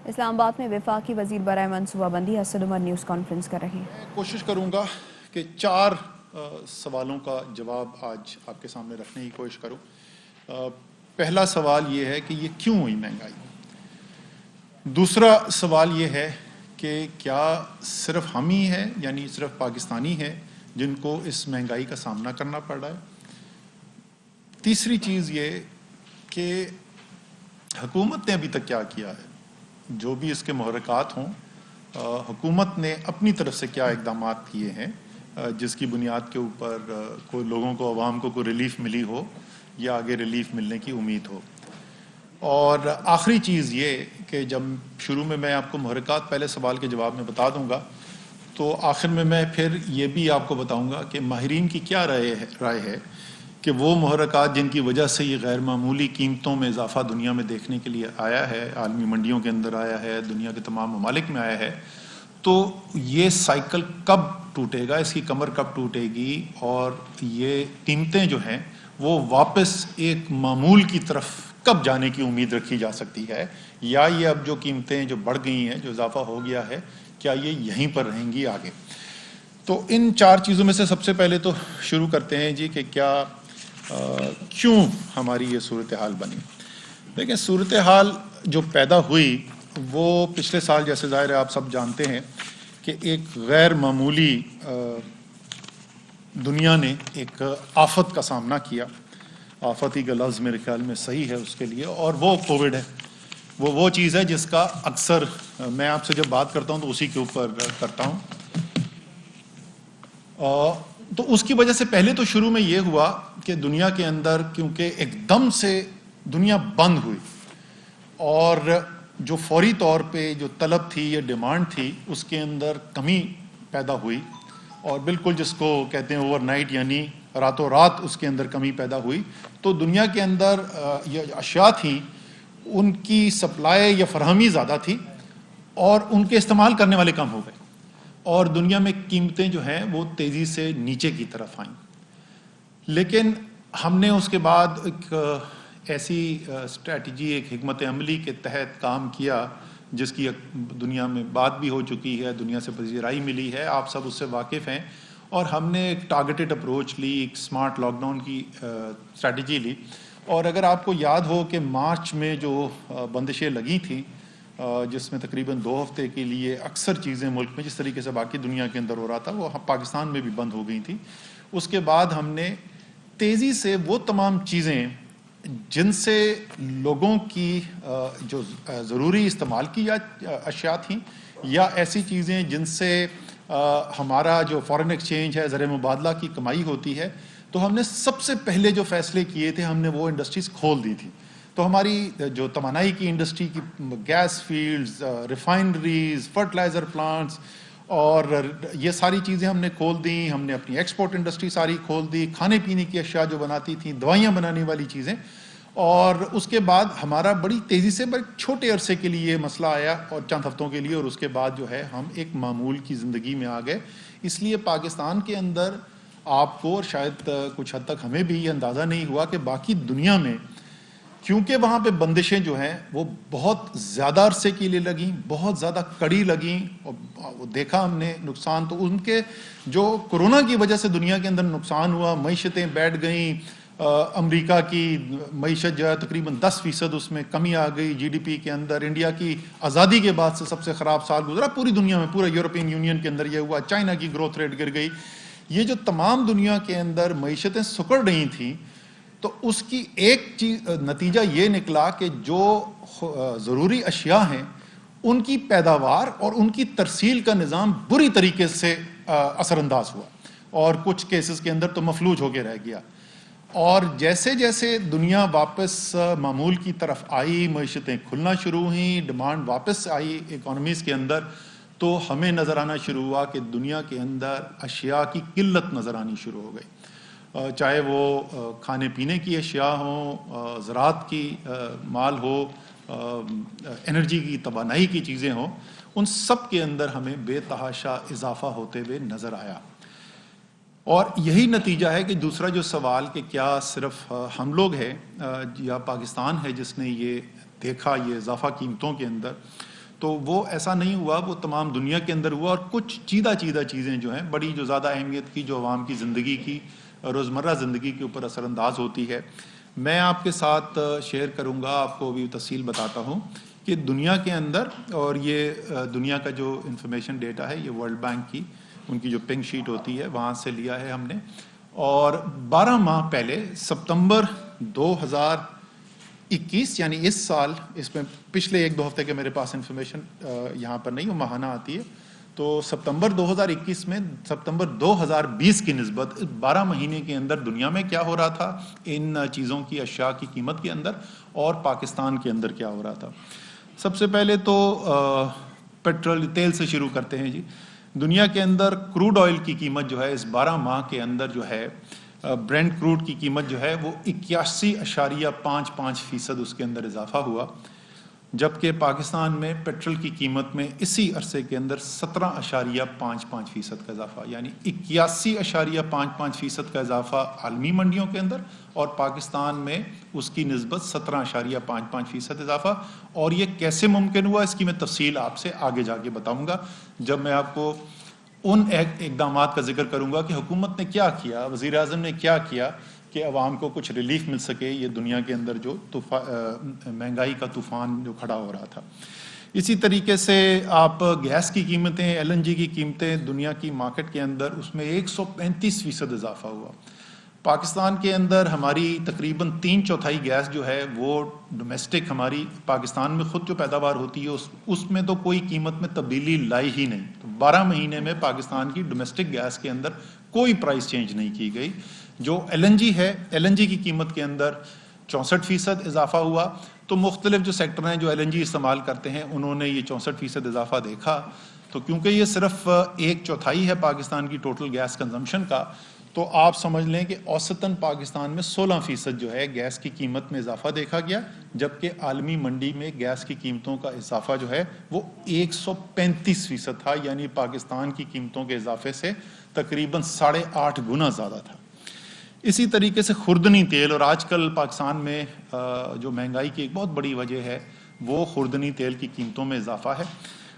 اسلام آباد میں وفاقی وزیر برائے منصوبہ بندی اسد عمر نیوز کانفرنس کر رہے ہیں. میں کوشش کروں گا کہ 4 سوالوں کا جواب آج آپ کے سامنے رکھنے کی کوشش کروں. پہلا سوال یہ ہے کہ یہ کیوں ہوئی مہنگائی. دوسرا سوال یہ ہے کہ کیا صرف ہم ہی ہیں یعنی صرف پاکستانی ہیں جن کو اس مہنگائی کا سامنا کرنا پڑ رہا ہے. تیسری چیز یہ کہ حکومت نے ابھی تک کیا کیا ہے، جو بھی اس کے محرکات ہوں، حکومت نے اپنی طرف سے کیا اقدامات کیے ہیں جس کی بنیاد کے اوپر کوئی لوگوں کو، عوام کو کوئی ریلیف ملی ہو یا آگے ریلیف ملنے کی امید ہو. اور آخری چیز یہ کہ جب شروع میں آپ کو محرکات پہلے سوال کے جواب میں بتا دوں گا، تو آخر میں پھر یہ بھی آپ کو بتاؤں گا کہ ماہرین کی کیا رائے ہے کہ وہ محرکات جن کی وجہ سے یہ غیر معمولی قیمتوں میں اضافہ دنیا میں دیکھنے کے لیے آیا ہے، عالمی منڈیوں کے اندر آیا ہے، دنیا کے تمام ممالک میں آیا ہے، تو یہ سائیکل کب ٹوٹے گا، اس کی کمر کب ٹوٹے گی، اور یہ قیمتیں جو ہیں وہ واپس ایک معمول کی طرف کب جانے کی امید رکھی جا سکتی ہے، یا یہ اب جو قیمتیں جو بڑھ گئی ہیں، جو اضافہ ہو گیا ہے، کیا یہ یہیں پر رہیں گی آگے. تو ان 4 چیزوں میں سے سب سے پہلے تو شروع کرتے ہیں جی کہ کیوں ہماری یہ صورتحال بنی. دیکھیں، صورتحال جو پیدا ہوئی وہ پچھلے سال، جیسے ظاہر ہے آپ سب جانتے ہیں کہ ایک غیر معمولی دنیا نے ایک آفت کا سامنا کیا. آفت ہی کا لفظ میرے خیال میں صحیح ہے اس کے لیے، اور وہ کووڈ ہے. وہ چیز ہے جس کا اکثر میں آپ سے جب بات کرتا ہوں تو اسی کے اوپر کرتا ہوں. تو اس کی وجہ سے پہلے تو شروع میں یہ ہوا کہ دنیا کے اندر کیونکہ ایک دم سے دنیا بند ہوئی، اور جو فوری طور پہ جو طلب تھی یا ڈیمانڈ تھی اس کے اندر کمی پیدا ہوئی، اور بالکل جس کو کہتے ہیں اوور نائٹ، یعنی راتوں رات اس کے اندر کمی پیدا ہوئی. تو دنیا کے اندر یہ اشیاء تھیں، ان کی سپلائی یا فراہمی زیادہ تھی اور ان کے استعمال کرنے والے کم ہو گئے، اور دنیا میں قیمتیں جو ہیں وہ تیزی سے نیچے کی طرف آئیں. لیکن ہم نے اس کے بعد ایک ایسی اسٹریٹجی، ایک حکمت عملی کے تحت کام کیا جس کی دنیا میں بات بھی ہو چکی ہے، دنیا سے پذیرائی ملی ہے، آپ سب اس سے واقف ہیں. اور ہم نے ایک ٹارگیٹڈ اپروچ لی، ایک سمارٹ لاک ڈاؤن کی اسٹریٹجی لی. اور اگر آپ کو یاد ہو کہ مارچ میں جو بندشیں لگی تھیں، جس میں تقریباً 2 ہفتے کے لیے اکثر چیزیں ملک میں جس طریقے سے باقی دنیا کے اندر ہو رہا تھا وہ پاکستان میں بھی بند ہو گئی تھیں. اس کے بعد ہم نے تیزی سے وہ تمام چیزیں جن سے لوگوں کی جو ضروری استعمال کی اشیاء تھیں، یا ایسی چیزیں جن سے ہمارا جو فارن ایکسچینج ہے، زر مبادلہ کی کمائی ہوتی ہے، تو ہم نے سب سے پہلے جو فیصلے کیے تھے ہم نے وہ انڈسٹریز کھول دی تھی. تو ہماری جو توانائی کی انڈسٹری کی gas fields, refineries, fertiliser plants, اور یہ ساری چیزیں ہم نے کھول دیں. ہم نے اپنی ایکسپورٹ انڈسٹری ساری کھول دی، کھانے پینے کی اشیاء جو بناتی تھیں، دوائیاں بنانے والی چیزیں. اور اس کے بعد ہمارا بڑی تیزی سے چھوٹے عرصے کے لیے مسئلہ آیا، اور چند ہفتوں کے لیے، اور اس کے بعد جو ہے ہم ایک معمول کی زندگی میں آ گئے. اس لیے پاکستان کے اندر آپ کو، اور شاید کچھ حد تک ہمیں بھی یہ اندازہ نہیں ہوا کہ باقی دنیا میں، کیونکہ وہاں پہ بندشیں جو ہیں وہ بہت زیادہ عرصے کے لیے لگیں، بہت زیادہ کڑی لگیں، اور دیکھا ہم نے نقصان. تو ان کے جو کورونا کی وجہ سے دنیا کے اندر نقصان ہوا، معیشتیں بیٹھ گئیں. امریکہ کی معیشت جو ہے تقریباً 10% اس میں کمی آ گئی جی ڈی پی کے اندر. انڈیا کی آزادی کے بعد سے سب سے خراب سال گزرا پوری دنیا میں، پورا یورپین یونین کے اندر یہ ہوا. چائنا کی گروتھ ریٹ گر گئی. یہ جو تمام دنیا کے اندر معیشتیں سکڑ رہی تھیں، تو اس کی ایک چیز نتیجہ یہ نکلا کہ جو ضروری اشیاء ہیں ان کی پیداوار اور ان کی ترسیل کا نظام بری طریقے سے اثر انداز ہوا، اور کچھ کیسز کے اندر تو مفلوج ہو کے رہ گیا. اور جیسے جیسے دنیا واپس معمول کی طرف آئی، معیشتیں کھلنا شروع ہوئیں، ڈیمانڈ واپس آئی اکانومیز کے اندر، تو ہمیں نظر آنا شروع ہوا کہ دنیا کے اندر اشیاء کی قلت نظر آنی شروع ہو گئی. چاہے وہ کھانے پینے کی اشیاء ہوں، زراعت کی مال ہو، انرجی کی، توانائی کی چیزیں ہوں، ان سب کے اندر ہمیں بے تحاشا اضافہ ہوتے ہوئے نظر آیا. اور یہی نتیجہ ہے کہ دوسرا جو سوال کہ کیا صرف ہم لوگ ہیں یا پاکستان ہے جس نے یہ دیکھا، یہ اضافہ قیمتوں کے اندر. تو وہ ایسا نہیں ہوا, وہ تمام دنیا کے اندر ہوا, اور کچھ چیدہ چیزیں جو ہیں بڑی جو زیادہ اہمیت کی, جو عوام کی زندگی کی, روزمرہ زندگی کے اوپر اثر انداز ہوتی ہے, میں آپ کے ساتھ شیئر کروں گا. آپ کو بھی تفصیل بتاتا ہوں کہ دنیا کے اندر, اور یہ دنیا کا جو انفارمیشن ڈیٹا ہے یہ ورلڈ بینک کی ان کی جو پنک شیٹ ہوتی ہے وہاں سے لیا ہے ہم نے. اور 12 ماہ پہلے ستمبر 2021 یعنی اس سال, اس میں پچھلے 1-2 ہفتے کے میرے پاس انفارمیشن یہاں پر نہیں, وہ ماہانہ آتی ہے, تو ستمبر 2021 میں ستمبر 2020 کی نسبت 12 مہینے کے اندر دنیا میں کیا ہو رہا تھا ان چیزوں کی, اشیاء کی قیمت کے اندر, اور پاکستان کے اندر کیا ہو رہا تھا. سب سے پہلے تو پیٹرول تیل سے شروع کرتے ہیں جی. دنیا کے اندر کروڈ آئل کی قیمت جو ہے اس 12 ماہ کے اندر جو ہے, برینڈ کروڈ کی قیمت جو ہے وہ 81.55% اس کے اندر اضافہ ہوا, جبکہ پاکستان میں پیٹرول کی قیمت میں اسی عرصے کے اندر 17.55% کا اضافہ, یعنی 81.55% کا اضافہ عالمی منڈیوں کے اندر, اور پاکستان میں اس کی نسبت 17.55% اضافہ. اور یہ کیسے ممکن ہوا اس کی میں تفصیل آپ سے آگے جا کے بتاؤں گا, جب میں آپ کو ان اقدامات کا ذکر کروں گا کہ حکومت نے کیا کیا, وزیر اعظم نے کیا کیا کہ عوام کو کچھ ریلیف مل سکے یہ دنیا کے اندر جو مہنگائی کا طوفان جو کھڑا ہو رہا تھا. اسی طریقے سے آپ گیس کی قیمتیں, LNG کی قیمتیں دنیا کی مارکیٹ کے اندر, اس میں 135% اضافہ ہوا. پاکستان کے اندر ہماری تقریباً 3/4 گیس جو ہے وہ ڈومیسٹک ہماری پاکستان میں خود جو پیداوار ہوتی ہے اس میں تو کوئی قیمت میں تبدیلی لائی ہی نہیں. تو 12 مہینے میں پاکستان کی ڈومیسٹک گیس کے اندر کوئی پرائس چینج نہیں کی گئی. جو LNG ہے, LNG کی قیمت کے اندر 64% اضافہ ہوا. تو مختلف جو سیکٹر ہیں جو LNG استعمال کرتے ہیں انہوں نے یہ 64% اضافہ دیکھا. تو کیونکہ یہ صرف 1/4 ہے پاکستان کی ٹوٹل گیس کنزمپشن کا, تو آپ سمجھ لیں کہ اوسطاً پاکستان میں 16% جو ہے گیس کی قیمت میں اضافہ دیکھا گیا, جبکہ عالمی منڈی میں گیس کی قیمتوں کا اضافہ جو ہے وہ 135% تھا, یعنی پاکستان کی قیمتوں کے اضافے سے تقریباً 8.5 گنا زیادہ تھا. اسی طریقے سے خوردنی تیل, اور آج کل پاکستان میں جو مہنگائی کی ایک بہت بڑی وجہ ہے وہ خوردنی تیل کی قیمتوں میں اضافہ ہے.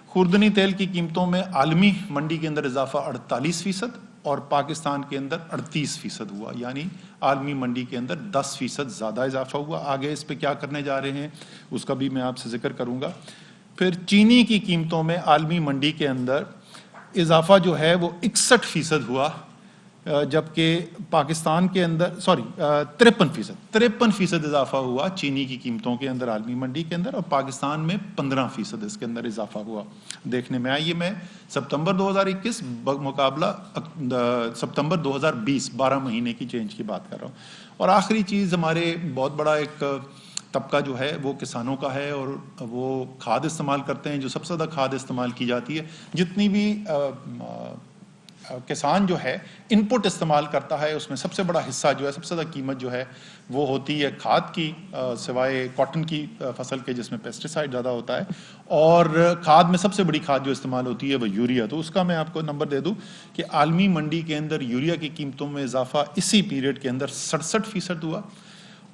خوردنی تیل کی قیمتوں میں عالمی منڈی کے اندر اضافہ 48% اور پاکستان کے اندر 38% ہوا, یعنی عالمی منڈی کے اندر 10% زیادہ اضافہ ہوا. آگے اس پہ کیا کرنے جا رہے ہیں اس کا بھی میں آپ سے ذکر کروں گا. پھر چینی کی قیمتوں میں عالمی منڈی کے اندر اضافہ جو ہے وہ 61% ہوا, جبکہ پاکستان کے اندر 53% اضافہ ہوا چینی کی قیمتوں کے اندر عالمی منڈی کے اندر, اور پاکستان میں 15% اس کے اندر اضافہ ہوا دیکھنے میں آئی. میں ستمبر 2021 مقابلہ ستمبر 2020 12 مہینے کی چینج کی بات کر رہا ہوں. اور آخری چیز, ہمارے بہت بڑا ایک طبقہ جو ہے وہ کسانوں کا ہے, اور وہ کھاد استعمال کرتے ہیں. جو سب سے زیادہ کھاد استعمال کی جاتی ہے, جتنی بھی کسان جو ہے ان پٹ استعمال کرتا ہے, اس میں سب سے بڑا حصہ جو ہے, سب سے زیادہ قیمت جو ہے وہ ہوتی ہے کھاد کی, سوائے کاٹن کی فصل کے جس میں پیسٹیسائڈ زیادہ ہوتا ہے. اور کھاد میں سب سے بڑی کھاد جو استعمال ہوتی ہے وہ یوریا. تو اس کا میں آپ کو نمبر دے دوں کہ عالمی منڈی کے اندر یوریا کی قیمتوں میں اضافہ اسی پیریڈ کے اندر 67% ہوا,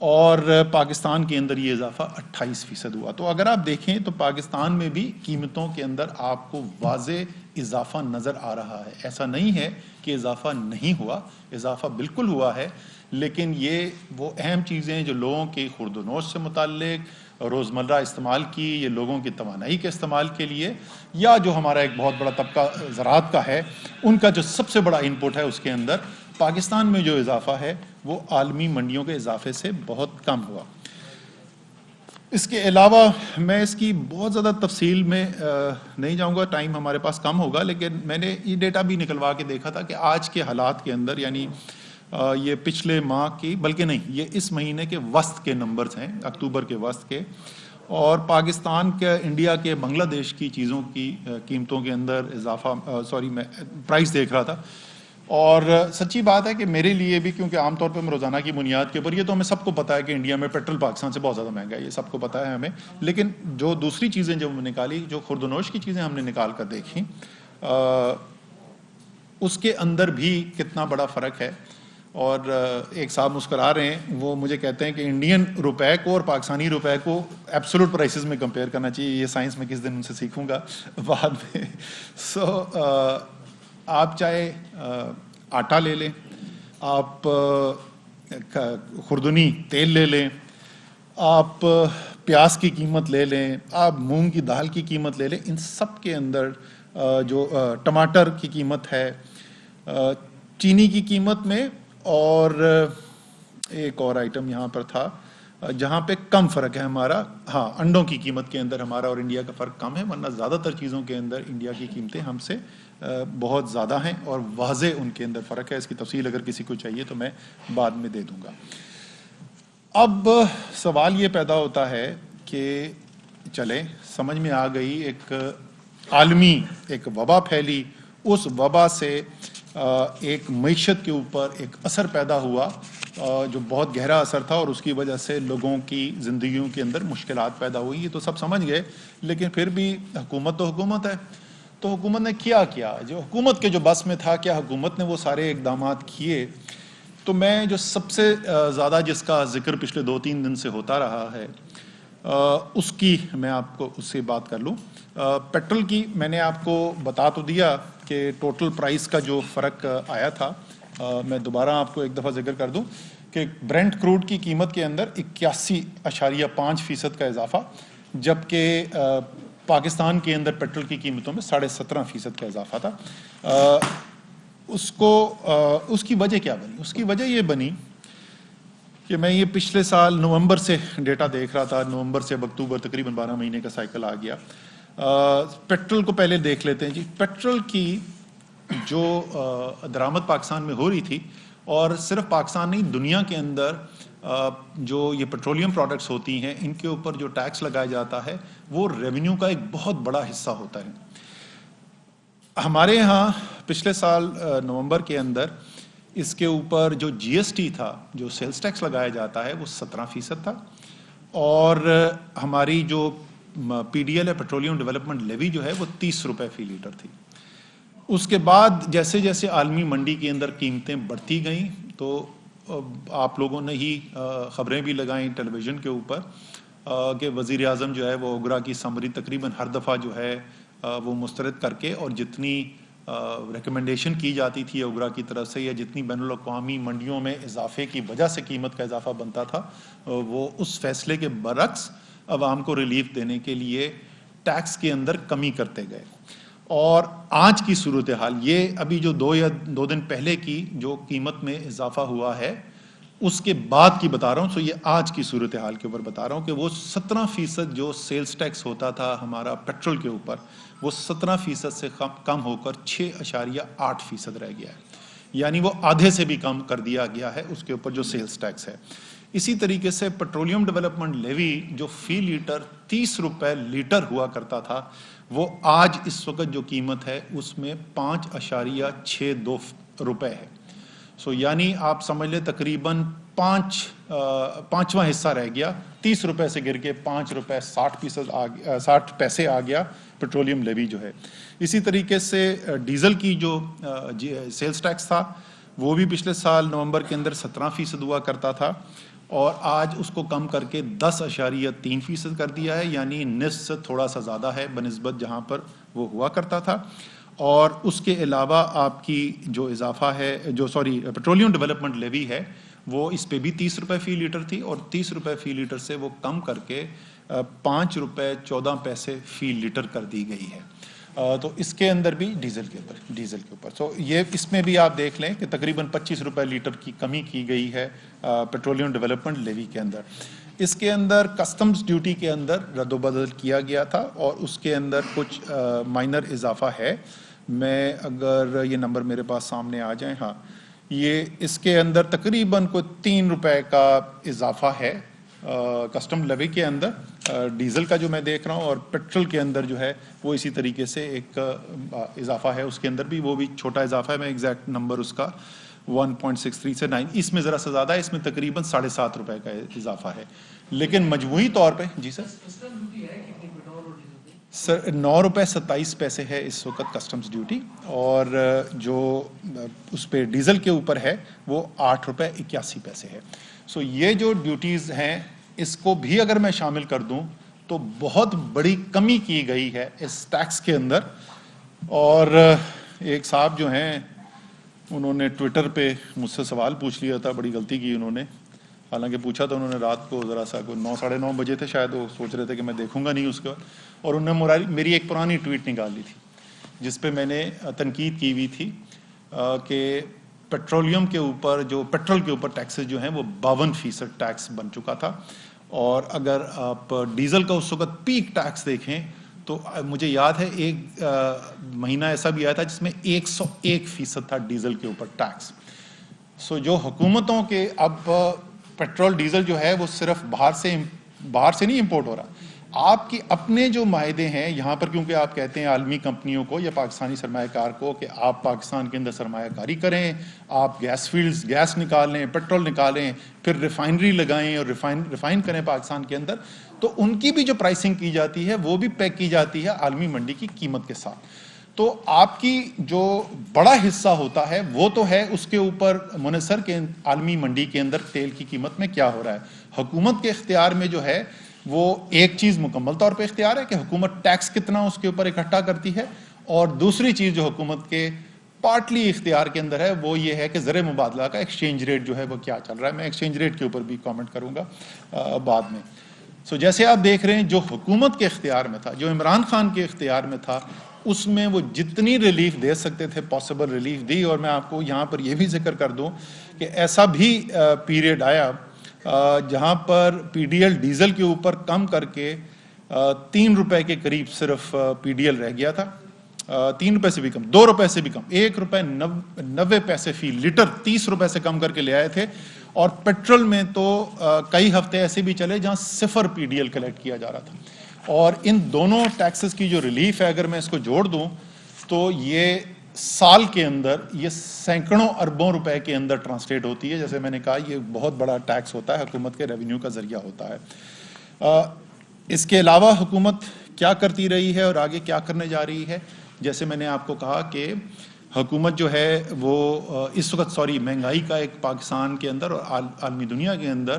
اور پاکستان کے اندر یہ اضافہ 28% ہوا. تو اگر آپ دیکھیں تو پاکستان میں بھی قیمتوں کے اندر آپ کو واضح اضافہ نظر آ رہا ہے. ایسا نہیں ہے کہ اضافہ نہیں ہوا, اضافہ بالکل ہوا ہے, لیکن یہ وہ اہم چیزیں جو لوگوں کی خورد و نوش سے متعلق, روزمرہ استعمال کی, یہ لوگوں کی توانائی کے استعمال کے لیے, یا جو ہمارا ایک بہت بڑا طبقہ زراعت کا ہے ان کا جو سب سے بڑا انپٹ ہے, اس کے اندر پاکستان میں جو اضافہ ہے وہ عالمی منڈیوں کے اضافے سے بہت کم ہوا. اس کے علاوہ میں اس کی بہت زیادہ تفصیل میں نہیں جاؤں گا, ٹائم ہمارے پاس کم ہوگا, لیکن میں نے یہ ڈیٹا بھی نکلوا کے دیکھا تھا کہ آج کے حالات کے اندر, یعنی یہ پچھلے ماہ کی, بلکہ نہیں, یہ اس مہینے کے وسط کے نمبرز ہیں, اکتوبر کے وسط کے, اور پاکستان کے, انڈیا کے, بنگلہ دیش کی چیزوں کی قیمتوں کے اندر اضافہ, میں پرائس دیکھ رہا تھا. اور سچی بات ہے کہ میرے لیے بھی, کیونکہ عام طور پہ میں روزانہ کی بنیاد کے اوپر, یہ تو ہمیں سب کو پتہ ہے کہ انڈیا میں پیٹرول پاکستان سے بہت زیادہ مہنگا ہے, یہ سب کو پتہ ہے ہمیں, لیکن جو دوسری چیزیں جو نکالی, جو خورد و نوش کی چیزیں ہم نے نکال کر دیکھیں, اس کے اندر بھی کتنا بڑا فرق ہے. اور ایک صاحب مسکرا رہے ہیں, وہ مجھے کہتے ہیں کہ انڈین روپے کو اور پاکستانی روپے کو ایبسولوٹ پرائسز میں کمپیئر کرنا چاہیے. یہ سائنس میں کس دن ان سے سیکھوں گا بعد میں. سو آپ چاہے آٹا لے لیں, آپ خوردنی تیل لے لیں, آپ پیاز کی قیمت لے لیں, آپ مونگ کی دال کی قیمت لے لیں, ان سب کے اندر جو ٹماٹر کی قیمت ہے, چینی کی قیمت میں, اور ایک اور آئٹم یہاں پر تھا جہاں پہ کم فرق ہے ہمارا, ہاں انڈوں کی قیمت کے اندر ہمارا اور انڈیا کا فرق کم ہے, ورنہ زیادہ تر چیزوں کے اندر انڈیا کی قیمتیں ہم سے بہت زیادہ ہیں اور واضح ان کے اندر فرق ہے. اس کی تفصیل اگر کسی کو چاہیے تو میں بعد میں دے دوں گا. اب سوال یہ پیدا ہوتا ہے کہ چلیں سمجھ میں آ گئی, ایک عالمی ایک وبا پھیلی, اس وبا سے ایک معیشت کے اوپر ایک اثر پیدا ہوا جو بہت گہرا اثر تھا, اور اس کی وجہ سے لوگوں کی زندگیوں کے اندر مشکلات پیدا ہوئی. یہ تو سب سمجھ گئے, لیکن پھر بھی حکومت تو حکومت ہے. تو حکومت نے کیا جو حکومت کے جو بس میں تھا, کیا حکومت نے وہ سارے اقدامات کیے؟ تو میں جو سب سے زیادہ جس کا ذکر پچھلے 2-3 دن سے ہوتا رہا ہے اس کی میں آپ کو اس سے بات کر لوں. پیٹرول کی میں نے آپ کو بتا تو دیا کہ ٹوٹل پرائس کا جو فرق آیا تھا. میں دوبارہ آپ کو ایک دفعہ ذکر کر دوں کہ برینٹ کروڈ کی قیمت کے اندر 81.5% کا اضافہ, جبکہ پاکستان کے اندر پیٹرول کی قیمتوں میں 17.5% کا اضافہ تھا. اس کی وجہ کیا بنی؟ اس کی وجہ یہ بنی کہ میں یہ پچھلے سال نومبر سے ڈیٹا دیکھ رہا تھا, نومبر سے اب اکتوبر تقریباً 12 مہینے کا سائیکل آ گیا. پیٹرول کو پہلے دیکھ لیتے ہیں جی. پیٹرول کی جو درآمد پاکستان میں ہو رہی تھی, اور صرف پاکستان نہیں دنیا کے اندر جو یہ پیٹرولیم پروڈکٹس ہوتی ہیں ان کے اوپر جو ٹیکس لگایا جاتا ہے وہ ریونیو کا ایک بہت بڑا حصہ ہوتا ہے. ہمارے ہاں پچھلے سال نومبر کے اندر اس کے اوپر جو جی ایس ٹی تھا, جو سیلز ٹیکس لگایا جاتا ہے, وہ 17% تھا, اور ہماری جو پی ڈی ایل ہے پیٹرولیم ڈیولپمنٹ لیوی جو ہے وہ 30 روپے فی لیٹر تھی. اس کے بعد جیسے جیسے عالمی منڈی کے اندر قیمتیں بڑھتی گئیں تو آپ لوگوں نے ہی خبریں بھی لگائیں ٹیلی ویژن کے اوپر کہ وزیر اعظم جو ہے وہ اوگرا کی سمری تقریباً ہر دفعہ جو ہے وہ مسترد کر کے, اور جتنی ریکمنڈیشن کی جاتی تھی اوگرا کی طرف سے, یا جتنی بین الاقوامی منڈیوں میں اضافے کی وجہ سے قیمت کا اضافہ بنتا تھا, وہ اس فیصلے کے برعکس عوام کو ریلیف دینے کے لیے ٹیکس کے اندر کمی کرتے گئے. اور آج کی صورتحال یہ ابھی جو 2 دن پہلے کی جو قیمت میں اضافہ ہوا ہے اس کے بعد کی بتا رہا ہوں. سو یہ آج کی صورتحال کے اوپر بتا رہا ہوں کہ وہ 17% جو سیلز ٹیکس ہوتا تھا ہمارا پیٹرول کے اوپر, وہ 17% سے کم ہو کر 6.8% رہ گیا ہے. یعنی وہ آدھے سے بھی کم کر دیا گیا ہے اس کے اوپر جو سیلز ٹیکس ہے. اسی طریقے سے پیٹرولیم ڈیولپمنٹ لیوی جو فی لیٹر 30 روپے لیٹر ہوا کرتا تھا, وہ آج اس وقت جو قیمت ہے اس میں 5.62 روپے ہے. سو یعنی آپ سمجھ لیں تقریباً پانچواں حصہ رہ گیا, 30 روپے سے گر کے 5 روپے 60 پیسے آ گیا پیٹرولیم لیوی جو ہے. اسی طریقے سے ڈیزل کی جو سیلز ٹیکس تھا وہ بھی پچھلے سال نومبر کے اندر 17% ہوا کرتا تھا, اور آج اس کو کم کر کے 10.3% کر دیا ہے, یعنی نصف سے تھوڑا سا زیادہ ہے بنسبت جہاں پر وہ ہوا کرتا تھا. اور اس کے علاوہ آپ کی جو اضافہ ہے پیٹرولیم ڈیولپمنٹ لیوی ہے وہ اس پہ بھی 30 روپے فی لیٹر تھی, اور 30 روپے فی لیٹر سے وہ کم کر کے 5 روپے 14 پیسے فی لیٹر کر دی گئی ہے. تو اس کے اندر بھی ڈیزل کے اوپر سو یہ اس میں بھی آپ دیکھ لیں کہ تقریباً 25 روپے لیٹر کی کمی کی گئی ہے پیٹرولیم ڈیولپمنٹ لیوی کے اندر. اس کے اندر کسٹمز ڈیوٹی کے اندر رد و بدل کیا گیا تھا, اور اس کے اندر کچھ مائنر اضافہ ہے. میں اگر یہ نمبر میرے پاس سامنے آ جائیں, ہاں یہ اس کے اندر تقریباً کوئی 3 روپے کا اضافہ ہے کسٹم لیوی کے اندر. ڈیزل کا جو میں دیکھ رہا ہوں, اور پیٹرول کے اندر جو ہے وہ اسی طریقے سے ایک اضافہ ہے اس کے اندر بھی, وہ بھی چھوٹا اضافہ ہے. میں ایگزیکٹ نمبر اس کا 1.63 سے 9, اس میں ذرا سا زیادہ ہے, اس میں تقریباً 7.5 روپے کا اضافہ ہے. لیکن مجموعی طور پہ جی سر سر 9.27 روپے ہے اس وقت کسٹمز ڈیوٹی، اور جو اس پہ ڈیزل کے اوپر ہے وہ 8.81 روپے ہے. سو یہ جو ڈیوٹیز ہیں اس کو بھی اگر میں شامل کر دوں تو بہت بڑی کمی کی گئی ہے اس ٹیکس کے اندر. اور ایک صاحب جو ہیں انہوں نے ٹویٹر پہ مجھ سے سوال پوچھ لیا تھا، بڑی غلطی کی انہوں نے، حالانکہ پوچھا تو انہوں نے رات کو ذرا سا کوئی 9 ساڑھے 9 بجے تھے شاید، وہ سوچ رہے تھے کہ میں دیکھوں گا نہیں اس کا، اور انہوں نے میری ایک پرانی ٹویٹ نکال لی تھی جس پہ میں نے تنقید کی ہوئی تھی کہ پیٹرولیم کے اوپر جو پیٹرول کے اوپر ٹیکسز جو ہیں وہ 52% ٹیکس بن چکا تھا، اور اگر آپ ڈیزل کا اس وقت پیک ٹیکس دیکھیں تو مجھے یاد ہے ایک مہینہ ایسا بھی آیا تھا جس میں 101% تھا ڈیزل کے اوپر ٹیکس. سو جو حکومتوں کے اب پیٹرول ڈیزل جو ہے وہ صرف باہر سے نہیں امپورٹ ہو رہا، آپ کی اپنے جو معاہدے ہیں یہاں پر، کیونکہ آپ کہتے ہیں عالمی کمپنیوں کو یا پاکستانی سرمایہ کار کو کہ آپ پاکستان کے اندر سرمایہ کاری کریں، آپ گیس فیلڈز گیس نکالیں، پیٹرول نکالیں، پھر ریفائنری لگائیں اور ریفائن کریں پاکستان کے اندر، تو ان کی بھی جو پرائسنگ کی جاتی ہے وہ بھی پیک کی جاتی ہے عالمی منڈی کی قیمت کے ساتھ. تو آپ کی جو بڑا حصہ ہوتا ہے وہ تو ہے اس کے اوپر منحصر کہ عالمی منڈی کے اندر تیل کی قیمت میں کیا ہو رہا ہے. حکومت کے اختیار میں جو ہے وہ ایک چیز مکمل طور پہ اختیار ہے کہ حکومت ٹیکس کتنا اس کے اوپر اکٹھا کرتی ہے، اور دوسری چیز جو حکومت کے پارٹلی اختیار کے اندر ہے وہ یہ ہے کہ زر مبادلہ کا ایکسچینج ریٹ جو ہے وہ کیا چل رہا ہے. میں ایکسچینج ریٹ کے اوپر بھی کامنٹ کروں گا بعد میں. سو جیسے آپ دیکھ رہے ہیں جو حکومت کے اختیار میں تھا، جو عمران خان کے اختیار میں تھا، اس میں وہ جتنی ریلیف دے سکتے تھے پاسبل ریلیف دی. اور میں آپ کو یہاں پر یہ بھی ذکر کر دوں کہ ایسا بھی پیریڈ آیا جہاں پر پی ڈی ایل ڈیزل کے اوپر کم کر کے 3 روپے کے قریب صرف پی ڈی ایل رہ گیا تھا. 3 روپے سے بھی کم، 2 روپے سے بھی کم، 1.90 فی لیٹر 30 روپے سے کم کر کے لے آئے تھے. اور پیٹرول میں تو کئی ہفتے ایسے بھی چلے جہاں 0 پی ڈی ایل کلیکٹ کیا جا رہا تھا. اور ان دونوں ٹیکسز کی جو ریلیف ہے اگر میں اس کو جوڑ دوں تو یہ سال کے اندر یہ سینکڑوں اربوں روپے کے اندر ٹرانسلیٹ ہوتی ہے. جیسے میں نے کہا یہ بہت بڑا ٹیکس ہوتا ہے، حکومت کے ریونیو کا ذریعہ ہوتا ہے. اس کے علاوہ حکومت کیا کرتی رہی ہے اور آگے کیا کرنے جا رہی ہے؟ جیسے میں نے آپ کو کہا کہ حکومت جو ہے وہ اس وقت مہنگائی کا ایک پاکستان کے اندر اور عالمی دنیا کے اندر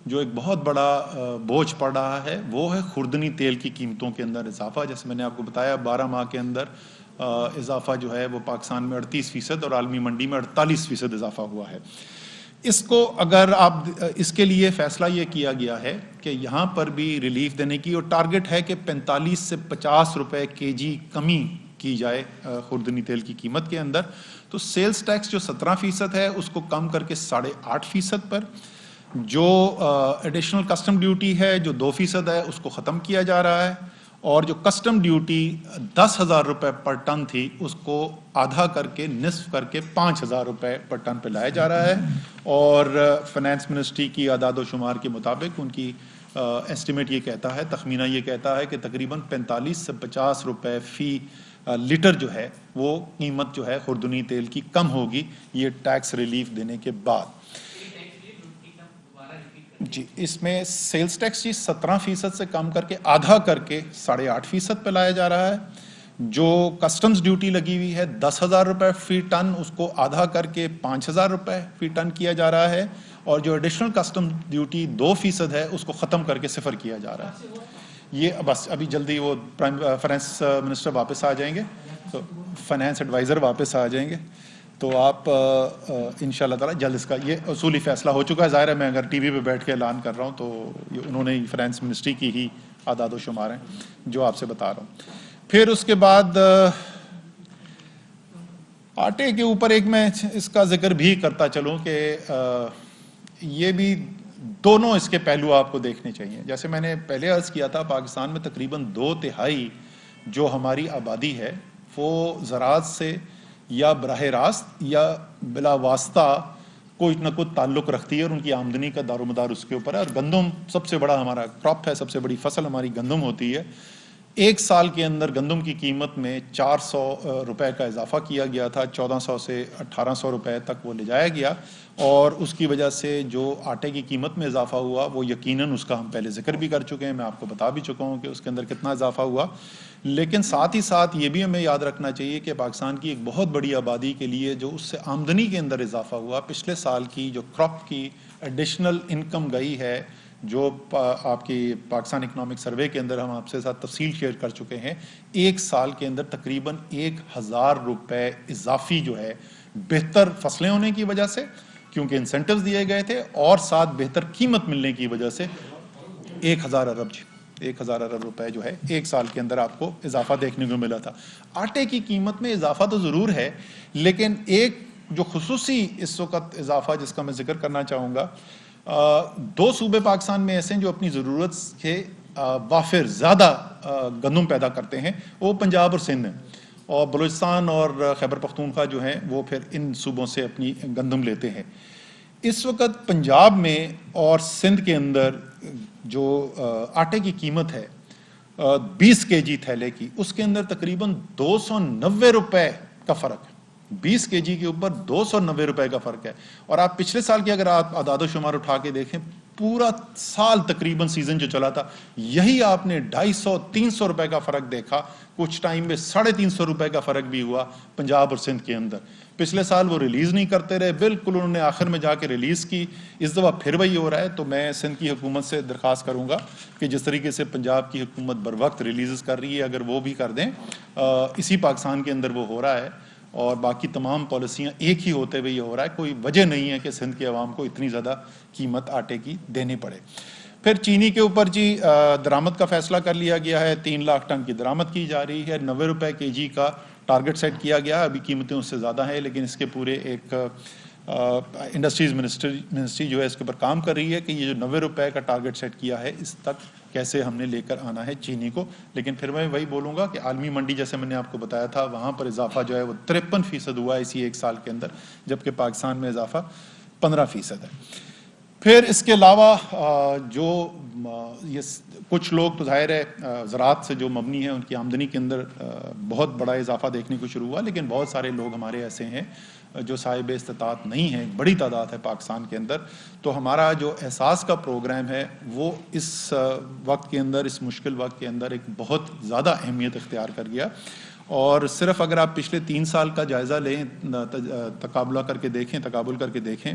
جو ایک بہت بڑا بوجھ پڑ رہا ہے وہ ہے خوردنی تیل کی قیمتوں کے اندر اضافہ. جیسے میں نے آپ کو بتایا 12 ماہ کے اندر اضافہ جو ہے وہ پاکستان میں 38% اور عالمی منڈی میں 48% اضافہ ہوا ہے. اس کو اگر آپ اس کے لیے فیصلہ یہ کیا گیا ہے کہ یہاں پر بھی ریلیف دینے کی، اور ٹارگٹ ہے کہ 45 سے 50 روپے کے جی کمی کی جائے خوردنی تیل کی قیمت کے اندر. تو سیلز ٹیکس جو 17% ہے اس کو کم کر کے 8.5% پر، جو ایڈیشنل کسٹم ڈیوٹی ہے جو 2% ہے اس کو ختم کیا جا رہا ہے، اور جو کسٹم ڈیوٹی 10,000 روپے پر ٹن تھی اس کو آدھا کر کے نصف کر کے 5,000 روپے پر ٹن پہ لایا جا رہا ہے. اور فائنانس منسٹری کی اعداد و شمار کے مطابق ان کی ایسٹیمیٹ یہ کہتا ہے، تخمینہ یہ کہتا ہے کہ تقریباً 45 سے 50 روپے فی لیٹر جو ہے وہ قیمت جو ہے خوردنی تیل کی کم ہوگی یہ ٹیکس ریلیف دینے کے بعد. جی اس میں سیلز ٹیکس جی 17% سے کم کر کے آدھا کر کے 8.5% پہ لایا جا رہا ہے. جو کسٹمز ڈیوٹی لگی ہوئی ہے 10,000 روپے فی ٹن اس کو آدھا کر کے 5,000 روپے فی ٹن کیا جا رہا ہے، اور جو ایڈیشنل کسٹم ڈیوٹی 2% ہے اس کو ختم کر کے 0 کیا جا رہا ہے. یہ بس ابھی جلدی وہ فائنانس منسٹر واپس آ جائیں گے، تو فائنانس ایڈوائزر واپس آ جائیں گے تو آپ انشاءاللہ تعالیٰ جلد اس کا یہ اصولی فیصلہ ہو چکا ہے. ظاہر ہے میں اگر ٹی وی پہ بیٹھ کے اعلان کر رہا ہوں تو یہ انہوں نے فائنانس منسٹری کی ہی اعداد و شمار ہیں جو آپ سے بتا رہا ہوں. پھر اس کے بعد آٹے کے اوپر ایک میں اس کا ذکر بھی کرتا چلوں کہ یہ بھی دونوں اس کے پہلو آپ کو دیکھنے چاہیے. جیسے میں نے پہلے عرض کیا تھا پاکستان میں تقریباً 2/3 جو ہماری آبادی ہے وہ زراعت سے یا براہ راست یا بلا واسطہ کوئی نہ کوئی تعلق رکھتی ہے، اور ان کی آمدنی کا دار و مدار اس کے اوپر ہے. اور گندم سب سے بڑا ہمارا کراپ ہے، سب سے بڑی فصل ہماری گندم ہوتی ہے. ایک سال کے اندر گندم کی قیمت میں 400 روپے کا اضافہ کیا گیا تھا، 1400 سے 1800 روپے تک وہ لے جایا گیا، اور اس کی وجہ سے جو آٹے کی قیمت میں اضافہ ہوا وہ یقیناً اس کا ہم پہلے ذکر بھی کر چکے ہیں، میں آپ کو بتا بھی چکا ہوں کہ اس کے اندر کتنا اضافہ ہوا. لیکن ساتھ ہی ساتھ یہ بھی ہمیں یاد رکھنا چاہیے کہ پاکستان کی ایک بہت بڑی آبادی کے لیے جو اس سے آمدنی کے اندر اضافہ ہوا، پچھلے سال کی جو کراپ کی ایڈیشنل انکم گئی ہے، جو آپ کی پاکستان اکنامک سروے کے اندر ہم آپ سے ساتھ تفصیل شیئر کر چکے ہیں، ایک سال کے اندر تقریباً 1000 روپے اضافی جو ہے بہتر فصلیں ہونے کی وجہ سے، کیونکہ انسینٹیوز دیے گئے تھے، اور ساتھ بہتر قیمت ملنے کی وجہ سے 1000 ارب روپے جو ہے ایک سال کے اندر آپ کو اضافہ دیکھنے کو ملا تھا. آٹے کی قیمت میں اضافہ تو ضرور ہے، لیکن ایک جو خصوصی اس وقت اضافہ جس کا میں ذکر کرنا چاہوں گا، دو صوبے پاکستان میں ایسے ہیں جو اپنی ضرورت کے وافر زیادہ گندم پیدا کرتے ہیں، وہ پنجاب اور سندھ ہیں، اور بلوچستان اور خیبر پختونخوا جو ہیں وہ پھر ان صوبوں سے اپنی گندم لیتے ہیں. اس وقت پنجاب میں اور سندھ کے اندر جو آٹے کی قیمت ہے 20 کے جی تھیلے کی، اس کے اندر تقریباً 290 روپے کا فرق ہے. 20 کے جی کے اوپر 290 روپے کا فرق ہے. اور آپ پچھلے سال کی اگر آپ اعداد و شمار اٹھا کے دیکھیں، پورا سال تقریباً سیزن جو چلا تھا، یہی آپ نے 250-300 روپے کا فرق دیکھا. کچھ ٹائم میں 350 روپے کا فرق بھی ہوا پنجاب اور سندھ کے اندر. پچھلے سال وہ ریلیز نہیں کرتے رہے، بالکل انہوں نے آخر میں جا کے ریلیز کی. اس دفعہ پھر وہی ہو رہا ہے. تو میں سندھ کی حکومت سے درخواست کروں گا کہ جس طریقے سے پنجاب کی حکومت بر وقت ریلیزز کر رہی ہے، اگر وہ بھی کر دیں. اسی پاکستان کے اندر وہ ہو رہا ہے، اور باقی تمام پالیسیاں ایک ہی ہوتے ہوئے یہ ہو رہا ہے. کوئی وجہ نہیں ہے کہ سندھ کے عوام کو اتنی زیادہ قیمت آٹے کی دینی پڑے. پھر چینی کے اوپر درآمد کا فیصلہ کر لیا گیا ہے. 3 لاکھ ٹن کی درآمد کی جا رہی ہے. 90 روپے کے جی کا ٹارگٹ سیٹ کیا گیا. ابھی قیمتیں اس سے زیادہ ہیں، لیکن اس کے پورے ایک انڈسٹریز منسٹری جو ہے اس کے اوپر کام کر رہی ہے کہ یہ جو 90 روپے کا ٹارگٹ سیٹ کیا ہے، اس تک کیسے ہم نے لے کر آنا ہے چینی کو. لیکن پھر میں وہی بولوں گا کہ عالمی منڈی جیسے میں نے آپ کو بتایا تھا، وہاں پر اضافہ جو ہے وہ 53% ہوا اسی ایک سال کے اندر، جبکہ پاکستان میں اضافہ 15% ہے. پھر اس کے علاوہ جو یہ کچھ لوگ تو ظاہر ہے زراعت سے جو مبنی ہیں، ان کی آمدنی کے اندر بہت بڑا اضافہ دیکھنے کو شروع ہوا، لیکن بہت سارے لوگ ہمارے ایسے ہیں جو صاحب استطاعت نہیں ہیں. بڑی تعداد ہے پاکستان کے اندر. تو ہمارا جو احساس کا پروگرام ہے وہ اس وقت کے اندر، اس مشکل وقت کے اندر ایک بہت زیادہ اہمیت اختیار کر گیا. اور صرف اگر آپ پچھلے 3 سال کا جائزہ لیں، تقابل کر کے دیکھیں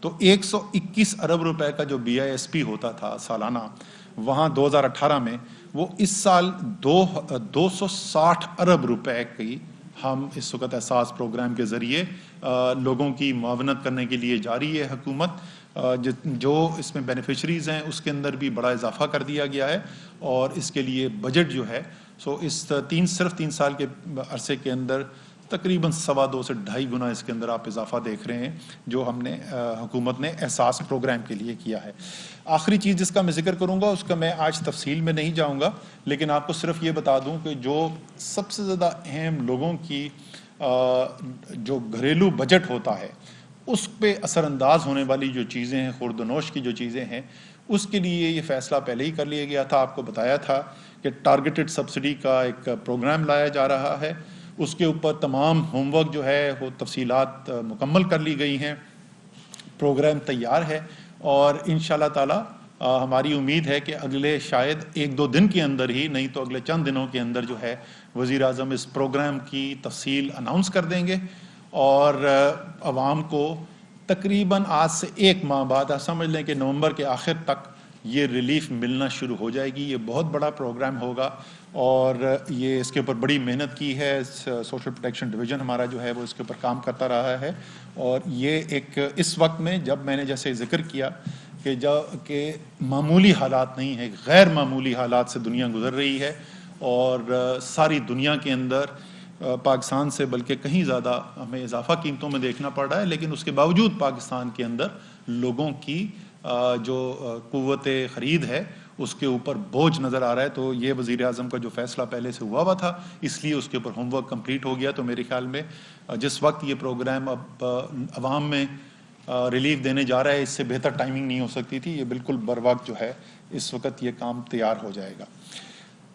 تو 121 ارب روپے کا جو BISP ہوتا تھا سالانہ، وہاں 2018 میں وہ اس سال 260 ارب روپے کی ہم اس وقت احساس پروگرام کے ذریعے لوگوں کی معاونت کرنے کے لیے جاری ہے. حکومت جو اس میں بینیفیشریز ہیں اس کے اندر بھی بڑا اضافہ کر دیا گیا ہے، اور اس کے لیے بجٹ جو ہے اس صرف 3 سال کے عرصے کے اندر تقریباً 2.25 سے 2.5 گنا اس کے اندر آپ اضافہ دیکھ رہے ہیں جو ہم نے حکومت نے احساس پروگرام کے لیے کیا ہے. آخری چیز جس کا میں ذکر کروں گا، اس کا میں آج تفصیل میں نہیں جاؤں گا، لیکن آپ کو صرف یہ بتا دوں کہ جو سب سے زیادہ اہم لوگوں کی جو گھریلو بجٹ ہوتا ہے اس پہ اثر انداز ہونے والی جو چیزیں ہیں، خورد و نوش کی جو چیزیں ہیں، اس کے لیے یہ فیصلہ پہلے ہی کر لیا گیا تھا. آپ کو بتایا تھا کہ ٹارگیٹڈ سبسڈی کا ایک پروگرام لایا جا رہا ہے. اس کے اوپر تمام ہوم ورک جو ہے وہ تفصیلات مکمل کر لی گئی ہیں. پروگرام تیار ہے، اور انشاءاللہ تعالی ہماری امید ہے کہ اگلے شاید 1-2 دن کے اندر ہی، نہیں تو اگلے چند دنوں کے اندر جو ہے وزیر اعظم اس پروگرام کی تفصیل اناؤنس کر دیں گے، اور عوام کو تقریباً آج سے 1 ماہ بعد، سمجھ لیں کہ نومبر کے آخر تک یہ ریلیف ملنا شروع ہو جائے گی. یہ بہت بڑا پروگرام ہوگا، اور یہ اس کے اوپر بڑی محنت کی ہے. سوشل پروٹیکشن ڈویژن ہمارا جو ہے وہ اس کے اوپر کام کرتا رہا ہے، اور یہ ایک اس وقت میں جب میں نے جیسے ذکر کیا کہ معمولی حالات نہیں ہیں، غیر معمولی حالات سے دنیا گزر رہی ہے، اور ساری دنیا کے اندر پاکستان سے بلکہ کہیں زیادہ ہمیں اضافہ قیمتوں میں دیکھنا پڑ رہا ہے، لیکن اس کے باوجود پاکستان کے اندر لوگوں کی جو قوت خرید ہے اس کے اوپر بوجھ نظر آ رہا ہے. تو یہ وزیر اعظم کا جو فیصلہ پہلے سے ہوا تھا، اس لیے اس کے اوپر ہوم ورک کمپلیٹ ہو گیا. تو میرے خیال میں جس وقت یہ پروگرام اب عوام میں ریلیف دینے جا رہا ہے، اس سے بہتر ٹائمنگ نہیں ہو سکتی تھی. یہ بالکل بر وقت جو ہے اس وقت یہ کام تیار ہو جائے گا.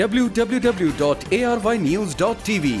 www.arYnews.tv।